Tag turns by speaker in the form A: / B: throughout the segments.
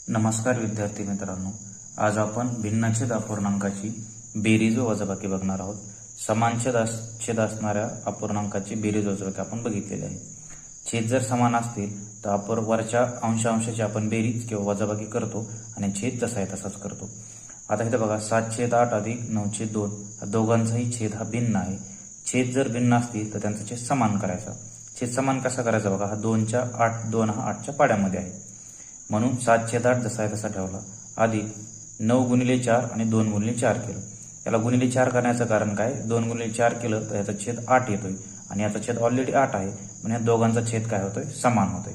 A: नमस्कार विद्यार्थी मित्रांनो, आज आपण भिन्नछेद अपूर्णांकाची बेरीज व वजाबाकी बघणार आहोत। समान छेद असणाऱ्या अपूर्णांकाची बेरीज वजाबाकी आपण बघितलेली आहे। छेद जर समान असतील तर आपण वरच्या अंशांशाची आपण बेरीज किंवा वजाबाकी करतो आणि छेद जसा आहे तसाच करतो। आता इथे बघा 7/8 अधिक 9/2 हा दोघांचाही छेद हा भिन्न आहे। छेद जर भिन्न असतील तर त्यांचा छेद समान करायचा। छेद समान कसा करायचा बघा, हा 2 हा 8च्या पाड्यामध्ये आहे म्हणून 7/8 जसा आहे तसा ठेवला अधिक 9×4 आणि 2×4 केलं। याला गुणिले 4 करण्याचं कारण काय, 2×4 केलं तर याचा छेद 8 येतोय आणि याचा छेद ऑलरेडी 8 आहे म्हणून या दोघांचा छेद काय होतोय, समान होतोय।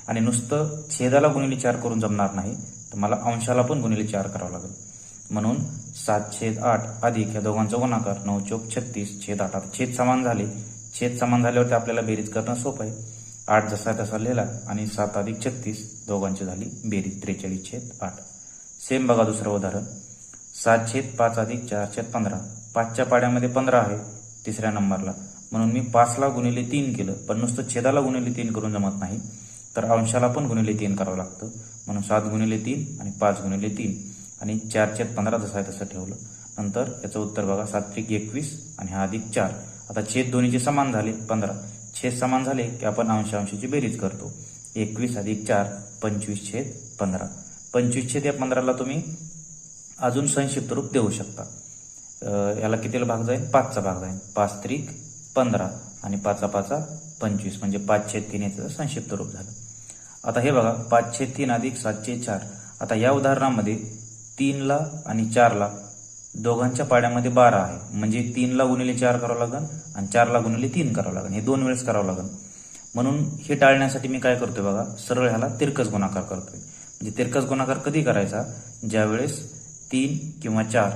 A: आणि नुसतं छेदाला गुणिले 4 करून जमणार नाही तर मला अंशाला पण गुणिले 4 करावं लागेल म्हणून 7/8 अधिक या दोघांचा गुणाकार 9×4 = 36/8। आता छेद समान झाले, छेद समान झाल्यावरती आपल्याला बेरीज करणं सोपं आहे। 8 जसा तसा लिहिला आणि 7 अधिक 36 दोघांची झाली बेरीज 43/8। सेम बघा दुसरं उदाहरण 7/5 अधिक 4/15 5च्या पाड्यामध्ये 15 आहे तिसऱ्या नंबरला म्हणून मी 5ला गुणिले 3 केलं, पण नुसतं छेदाला गुणिले 3 करून जमत नाही तर अंशाला पण गुणिले 3 करावं लागतं म्हणून 7×3 आणि 5×3 आणि 4/15 जसा आहे तसं ठेवलं। नंतर याचं उत्तर बघा 7×21 आणि हा अधिक 4। आता छेद दोन्हीचे समान झाले 15, छेद समान झाले की आपण अंशांशाची बेरीज करतो। 21 अधिक 4 25/15। 25/15ला तुम्ही अजून संक्षिप्त रूप देऊ शकता। याला कितीला भाग जाईल, 5चा भाग जाईल। 5×3 = 15 आणि 5×5 = 25 म्हणजे 5/3 याचं संक्षिप्त रूप झालं। आता हे बघा 5/3 अधिक 7/4। आता या उदाहरणामध्ये 3ला आणि 4ला दोघांच्या पाड्यामध्ये 12 आहे म्हणजे 3ला गुणिले 4 करावं लागेल आणि 4ला गुणिले 3 करावं लागेल, हे 2 वेळेस करावं लागेल। म्हणून हे टाळण्यासाठी मी काय करतोय बघा, सरळ ह्याला तिरकस गुणाकार करतोय। म्हणजे तिरकस गुणाकार कधी करायचा, ज्यावेळेस 3 किंवा 4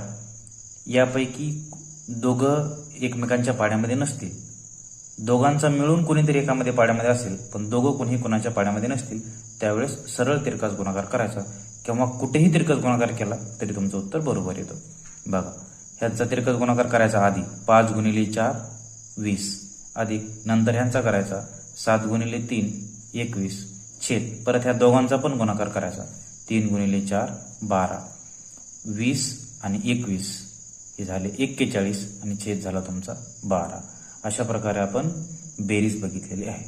A: यापैकी दोघं एकमेकांच्या पाड्यामध्ये नसतील, दोघांचा मिळून कोणीतरी एकामध्ये पाड्यामध्ये असेल पण दोघं कोणी कोणाच्या पाड्यामध्ये नसतील त्यावेळेस सरळ तिरकस गुणाकार करायचा किंवा कुठेही तिरकस गुणाकार केला तरी तुमचं उत्तर बरोबर येतं। बघा ह्याचा तिरकस गुणाकार करायचा आधी 5×4 20 अधिक नंतर ह्यांचा करायचा 7×3 21 छेद परत ह्या दोघांचा पण गुणाकार करायचा 3×4 12 20 आणि 21 हे झाले 41 आणि छेद झाला तुमचा 12। अशा प्रकारे आपण बेरीज बघितलेली आहे।